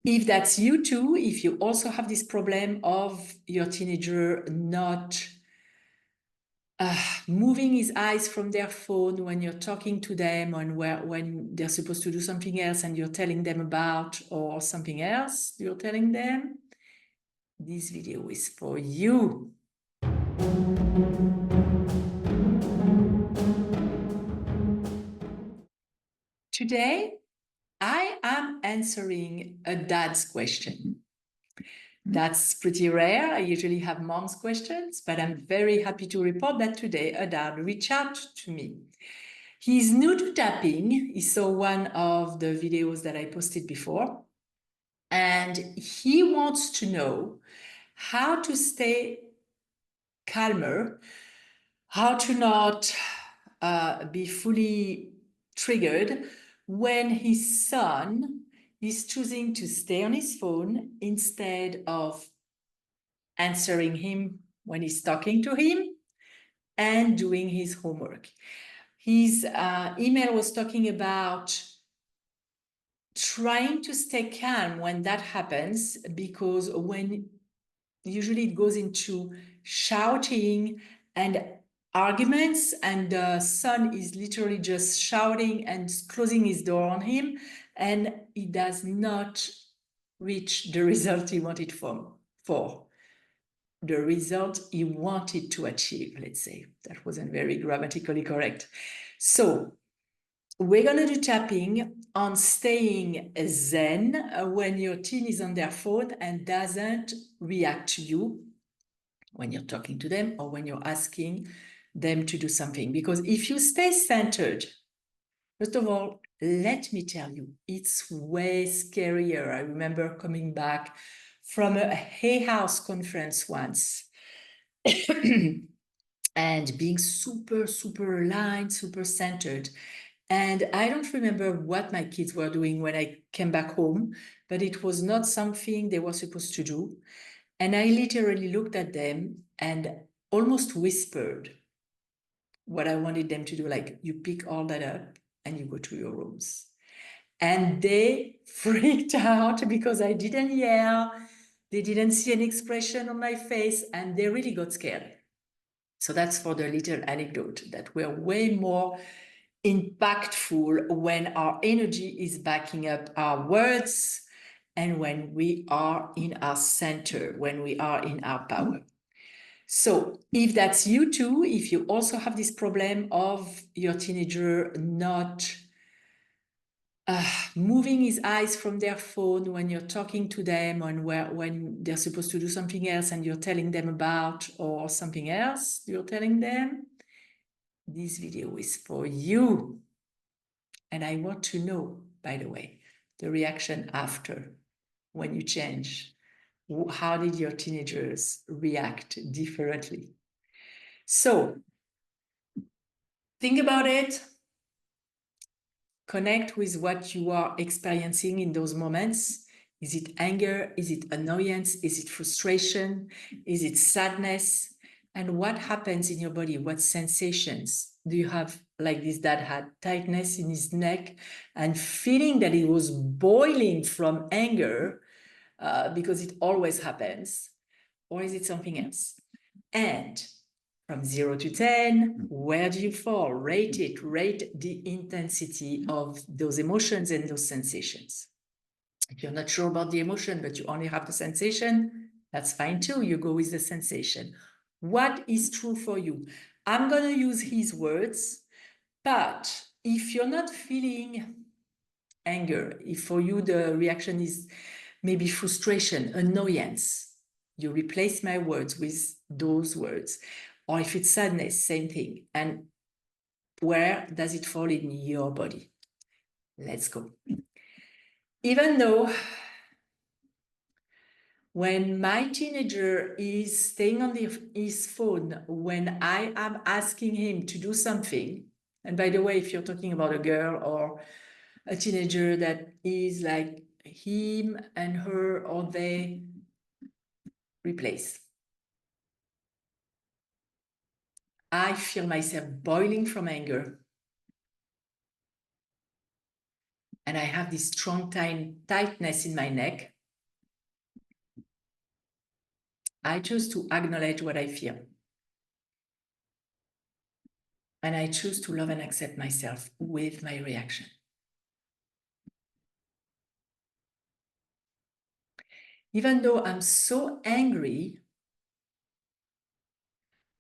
If that's you too, if you also have this problem of your teenager not moving his eyes from their phone when you're talking to them, when they're supposed to do something else and you're telling them about, or something else you're telling them, this video is for you. Today, I am answering a dad's question. That's pretty rare. I usually have mom's questions, but I'm very happy to report that today a dad reached out to me. He's new to tapping. He saw one of the videos that I posted before, and he wants to know how to stay calmer, how to not be fully triggered when his son is choosing to stay on his phone instead of answering him when he's talking to him and doing his homework. His email was talking about trying to stay calm when that happens, because when usually it goes into shouting and arguments, and the son is literally just shouting and closing his door on him, and he does not reach the result he wanted for the result he wanted to achieve, let's say. That wasn't very grammatically correct. So we're going to do tapping on staying zen when your teen is on their phone and doesn't react to you when you're talking to them or when you're asking them to do something. Because if you stay centered, first of all, let me tell you, it's way scarier. I remember coming back from a Hay House conference once and being super aligned, super centered. And I don't remember what my kids were doing when I came back home, but it was not something they were supposed to do. And I literally looked at them and almost whispered what I wanted them to do, like, you pick all that up and you go to your rooms. And they freaked out because I didn't yell, they didn't see an expression on my face, and they really got scared. So that's for the little anecdote, that we're way more impactful when our energy is backing up our words and when we are in our center, when we are in our power. So if that's you too, if you also have this problem of your teenager not moving his eyes from their phone when you're talking to them, when they're supposed to do something else and you're telling them about, or something else you're telling them, this video is for you. And I want to know, by the way, the reaction after, when you change. How did your teenagers react differently? So think about it. Connect with what you are experiencing in those moments. Is it anger? Is it annoyance? Is it frustration? Is it sadness? And what happens in your body? What sensations do you have? Like this dad had tightness in his neck and feeling that he was boiling from anger, because it always happens. Or is it something else? And from 0 to 10, where do you fall? Rate it. Rate the intensity of those emotions and those sensations. If you're not sure about the emotion, but you only have the sensation, that's fine too. You go with the sensation. What is true for you? I'm going to use his words, but if you're not feeling anger, if for you the reaction is maybe frustration, annoyance, you replace my words with those words. Or if it's sadness, same thing. And where does it fall in your body? Let's go. Even though when my teenager is staying on his phone, when I am asking him to do something, and by the way, if you're talking about a girl or a teenager that is like him and her or they, replace. I feel myself boiling from anger. And I have this strong tightness in my neck. I choose to acknowledge what I feel. And I choose to love and accept myself with my reaction. Even though I'm so angry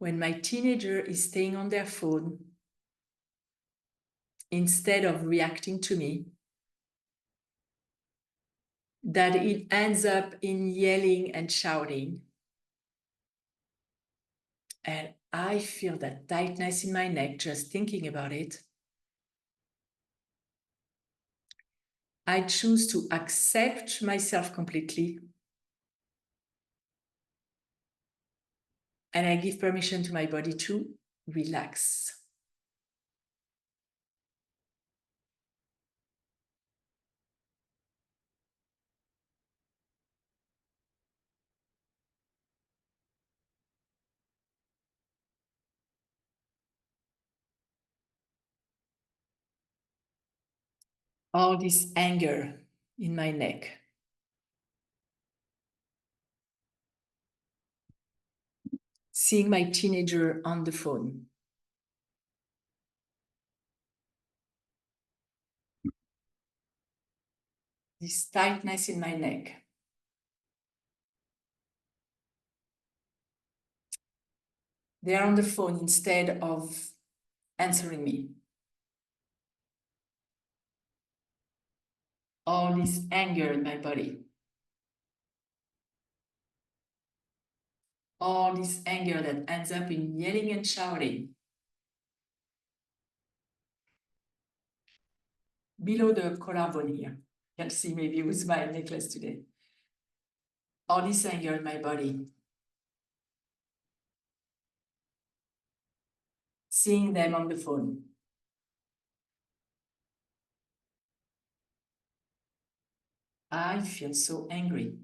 when my teenager is staying on their phone instead of reacting to me, that it ends up in yelling and shouting. And I feel that tightness in my neck just thinking about it. I choose to accept myself completely. And I give permission to my body to relax. All this anger in my neck. Seeing my teenager on the phone. This tightness in my neck. They are on the phone instead of answering me. All this anger in my body. All this anger that ends up in yelling and shouting. Below the collarbone here. You can see maybe with my necklace today. All this anger in my body. Seeing them on the phone. I feel so angry.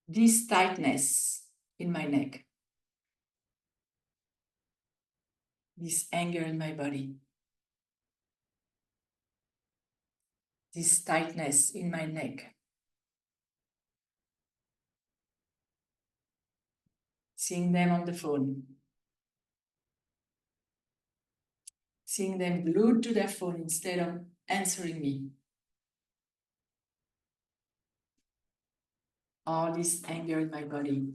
This tightness in my neck. This anger in my body. This tightness in my neck. Seeing them on the phone. Seeing them glued to their phone instead of answering me. All this anger in my body.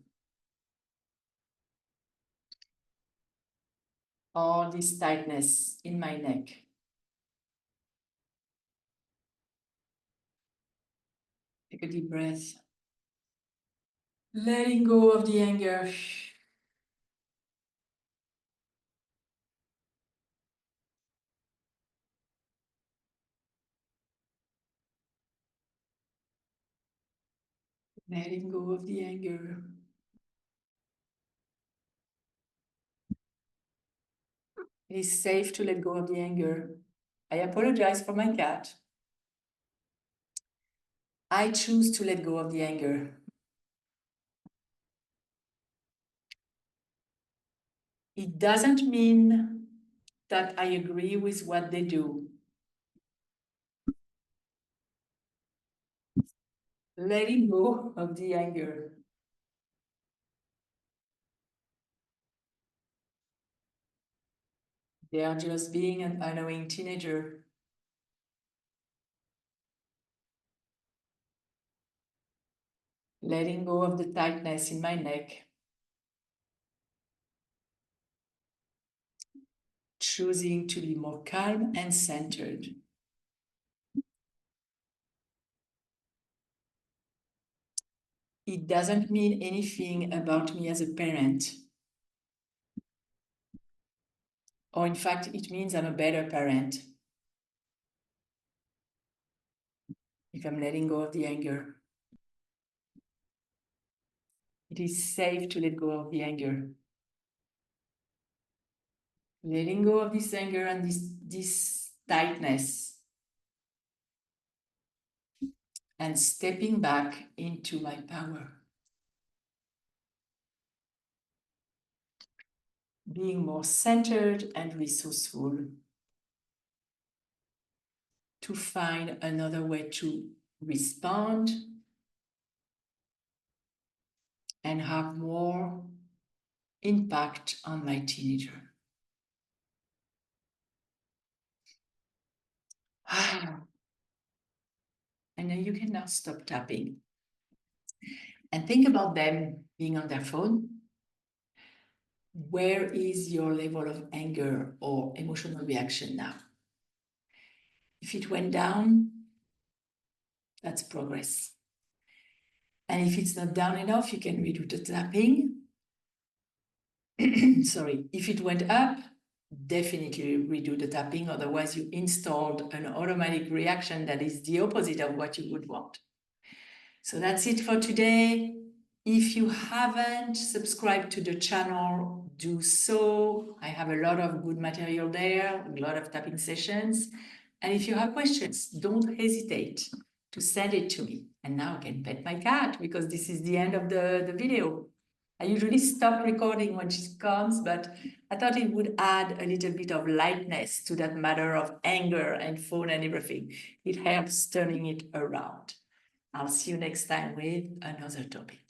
All this tightness in my neck. Take a deep breath. Letting go of the anger. Letting go of the anger. It is safe to let go of the anger. I apologize for my cat. I choose to let go of the anger. It doesn't mean that I agree with what they do. Letting go of the anger. They are just being an unknowing teenager. Letting go of the tightness in my neck. Choosing to be more calm and centered. It doesn't mean anything about me as a parent. Or in fact, it means I'm a better parent if I'm letting go of the anger. It is safe to let go of the anger. Letting go of this anger and this tightness. And stepping back into my power. Being more centered and resourceful. To find another way to respond, and have more impact on my teenager. And then you can now stop tapping and think about them being on their phone. Where is your level of anger or emotional reaction now? If it went down, that's progress. And if it's not down enough, you can redo the tapping. Sorry, if it went up, definitely redo the tapping. Otherwise, you installed an automatic reaction that is the opposite of what you would want. So that's it for today. If you haven't subscribed to the channel, do so. I have a lot of good material there, a lot of tapping sessions. And if you have questions, don't hesitate to send it to me. And now I can pet my cat because this is the end of the video. I usually stop recording when she comes, but I thought it would add a little bit of lightness to that matter of anger and phone and everything. It helps turning it around. I'll see you next time with another topic.